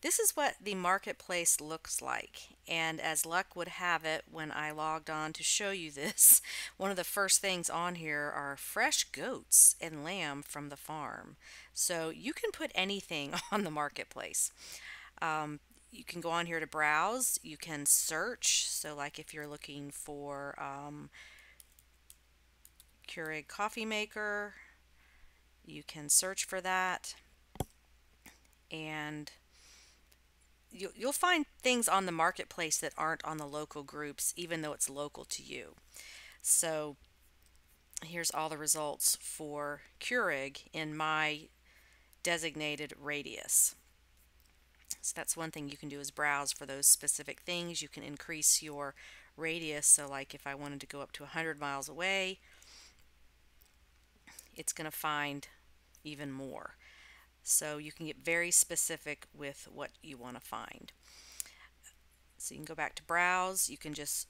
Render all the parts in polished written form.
This is what the marketplace looks like. And as luck would have it, when I logged on to show you this, one of the first things on here are fresh goats and lamb from the farm. So you can put anything on the marketplace. Um, you can go on here to browse. You can search. So, like if you're looking for Keurig coffee maker, you can search for that, and you'll find things on the marketplace that aren't on the local groups, even though it's local to you. So here's all the results for Keurig in my designated radius. So that's one thing you can do, is browse for those specific things. You can increase your radius. So like if I wanted to go up to 100 miles away, it's going to find even more. So you can get very specific with what you want to find. So you can go back to browse. You can just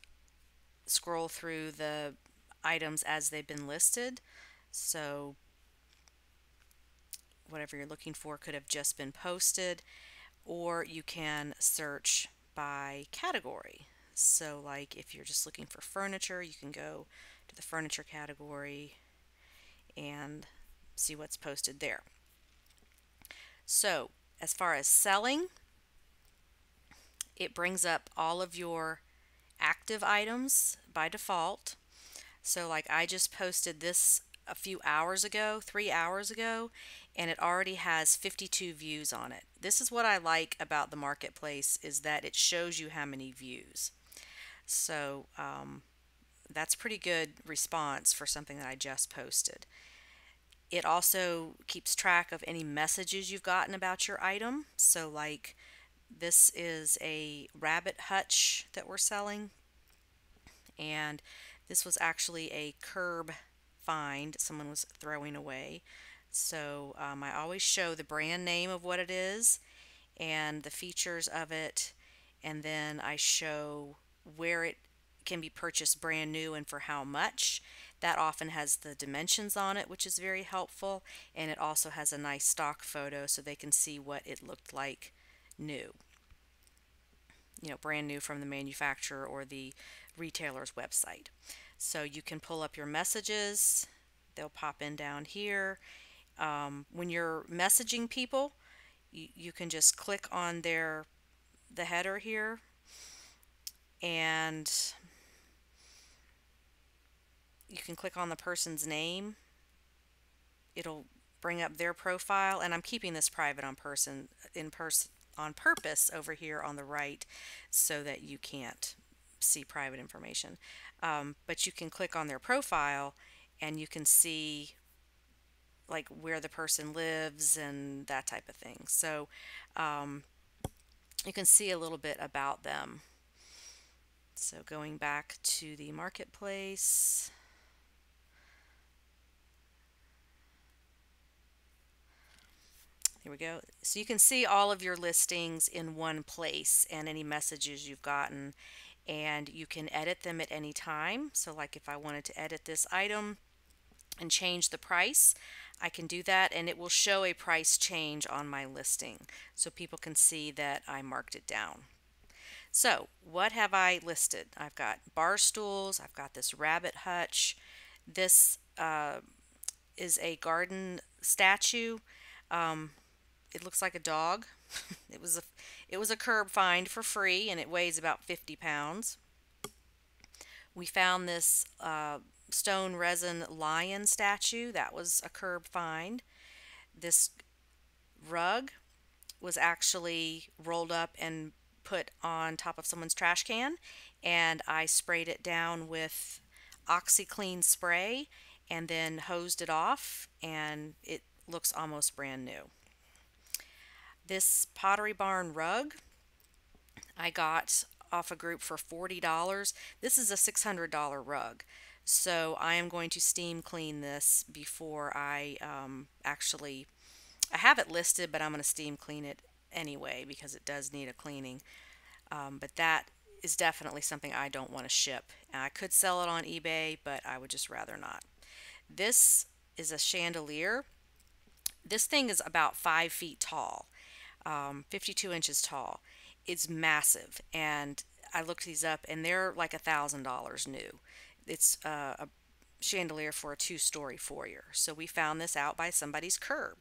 scroll through the items as they've been listed. So whatever you're looking for could have just been posted, or you can search by category. So like if you're just looking for furniture, you can go to the furniture category and see what's posted there. So as far as selling, it brings up all of your active items by default. So like I just posted this a few hours ago, 3 hours ago, and it already has 52 views on it. This is what I like about the marketplace, is that it shows you how many views. So that's pretty good response for something that I just posted. It also keeps track of any messages you've gotten about your item. So like this is a rabbit hutch that we're selling, and this was actually a curb find someone was throwing away. So I always show the brand name of what it is and the features of it, and then I show where it can be purchased brand new and for how much. That often has the dimensions on it, which is very helpful, and it also has a nice stock photo so they can see what it looked like new. Brand new from the manufacturer or the retailer's website. So you can pull up your messages, they'll pop in down here. When you're messaging people, you can just click on the header here, and you can click on the person's name. It'll bring up their profile, and I'm keeping this private on purpose over here on the right so that you can't see private information. But you can click on their profile and you can see like where the person lives and that type of thing. So you can see a little bit about them. So going back to the marketplace, here we go. So you can see all of your listings in one place and any messages you've gotten, and you can edit them at any time. So like if I wanted to edit this item and change the price, I can do that, and it will show a price change on my listing so people can see that I marked it down. So what have I listed? I've got bar stools, I've got this rabbit hutch. This is a garden statue. Um, it looks like a dog. It was a curb find for free, and it weighs about 50 pounds. We found this stone resin lion statue. That was a curb find. This rug was actually rolled up and put on top of someone's trash can, and I sprayed it down with OxyClean spray and then hosed it off, and it looks almost brand new. This Pottery Barn rug I got off a group for $40. This is a $600 rug. So I am going to steam clean this before I have it listed, but I'm going to steam clean it anyway because it does need a cleaning. But that is definitely something I don't want to ship. And I could sell it on eBay, but I would just rather not. This is a chandelier. This thing is about 5 feet tall. 52 inches tall. It's massive, and I looked these up, and they're like $1,000 new. It's a chandelier for a two-story foyer. So we found this out by somebody's curb.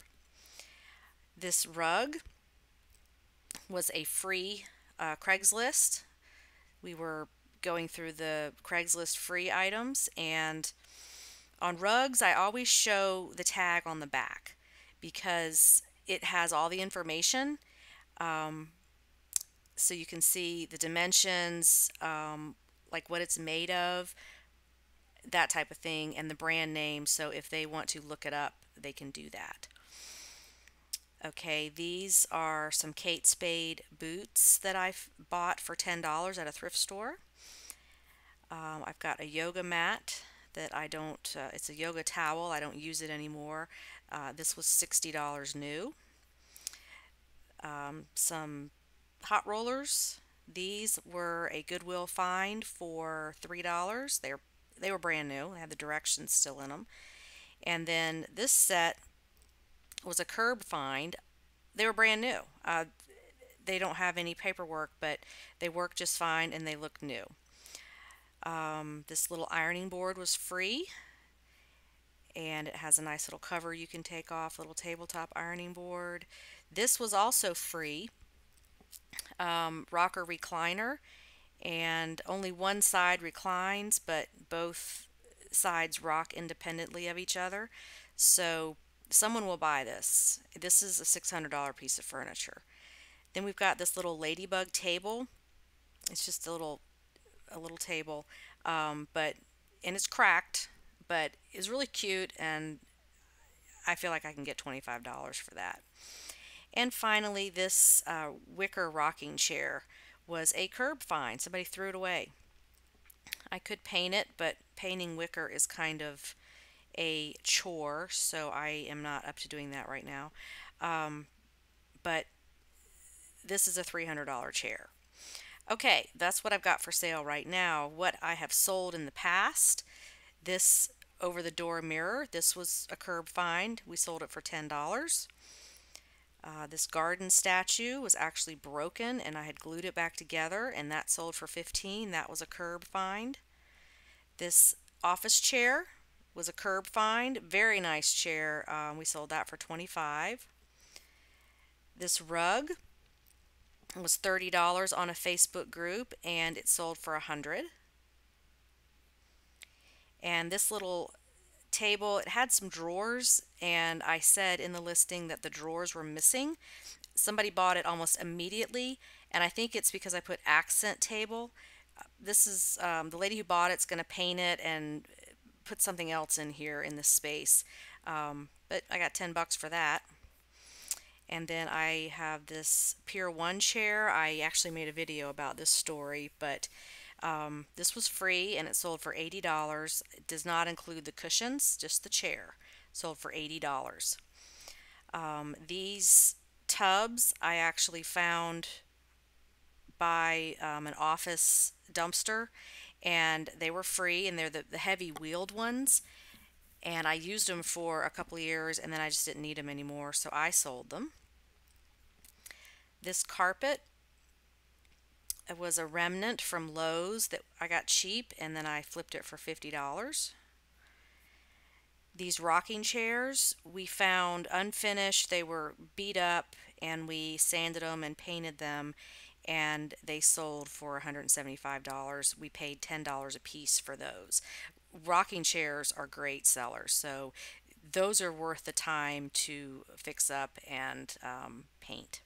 This rug was a free Craigslist. We were going through the Craigslist free items, and on rugs, I always show the tag on the back because it has all the information. Um, so you can see the dimensions, like what it's made of, that type of thing, and the brand name. So if they want to look it up, they can do that. Okay, these are some Kate Spade boots that I've bought for $10 at a thrift store. I've got a yoga mat that I don't, it's a yoga towel. I don't use it anymore. This was $60 new. Some hot rollers. These were a Goodwill find for $3. They were brand new. They had the directions still in them. And then this set was a curb find. They were brand new. They don't have any paperwork, but they work just fine and they look new. This little ironing board was free, and it has a nice little cover you can take off, little tabletop ironing board. This was also free, rocker recliner, and only one side reclines, but both sides rock independently of each other. So someone will buy this. This is a $600 piece of furniture. Then we've got this little ladybug table. It's just a little table, but and it's cracked, but it's really cute, and I feel like I can get $25 for that. And finally, this wicker rocking chair was a curb find. Somebody threw it away. I could paint it, but painting wicker is kind of a chore, so I am not up to doing that right now. But this is a $300 chair. Okay, that's what I've got for sale right now. What I have sold in the past, this over the door mirror, this was a curb find. We sold it for $10. This garden statue was actually broken, and I had glued it back together, and that sold for $15. That was a curb find. This office chair was a curb find. Very nice chair. We sold that for $25. This rug was $30 on a Facebook group, and it sold for $100. And this little table, it had some drawers, and I said in the listing that the drawers were missing. Somebody bought it almost immediately, and I think it's because I put accent table. This is the lady who bought it's going to paint it and put something else in here in this space, but I got $10 for that. And then I have this Pier 1 chair. I actually made a video about this story, but this was free and it sold for $80. It does not include the cushions, just the chair. Sold for $80. These tubs I actually found by an office dumpster, and they were free, and they're the heavy wheeled ones. And I used them for a couple of years, and then I just didn't need them anymore, so I sold them. This carpet, it was a remnant from Lowe's that I got cheap, and then I flipped it for $50. These rocking chairs we found unfinished. They were beat up, and we sanded them and painted them, and they sold for $175. We paid $10 a piece for those. Rocking chairs are great sellers, so those are worth the time to fix up and paint.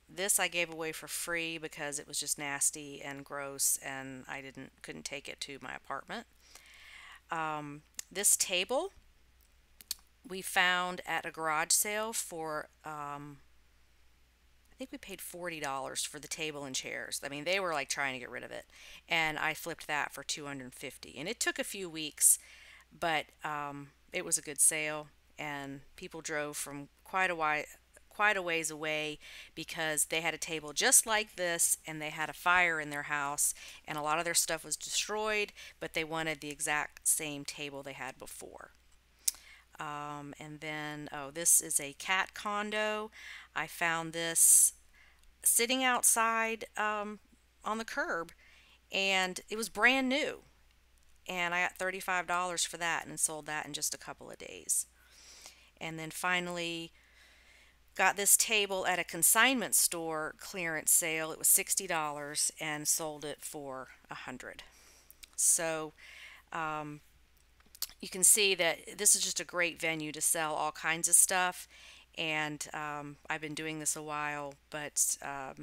This I gave away for free because it was just nasty and gross, and I couldn't take it to my apartment. This table we found at a garage sale for I think we paid $40 for the table and chairs. I mean, they were like trying to get rid of it, and I flipped that for $250. And it took a few weeks, but it was a good sale, and people drove from quite a ways away because they had a table just like this, and they had a fire in their house, and a lot of their stuff was destroyed, but they wanted the exact same table they had before. And then, oh, this is a cat condo. I found this sitting outside on the curb, and it was brand new. And I got $35 for that and sold that in just a couple of days. And then finally, got this table at a consignment store clearance sale. It was $60 and sold it for 100. So you can see that this is just a great venue to sell all kinds of stuff. And I've been doing this a while, but I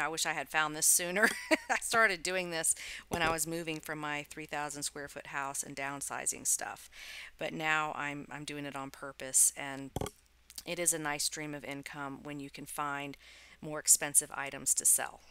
wish I had found this sooner. I started doing this when I was moving from my 3,000 square foot house and downsizing stuff. But now I'm doing it on purpose, and it is a nice stream of income when you can find more expensive items to sell.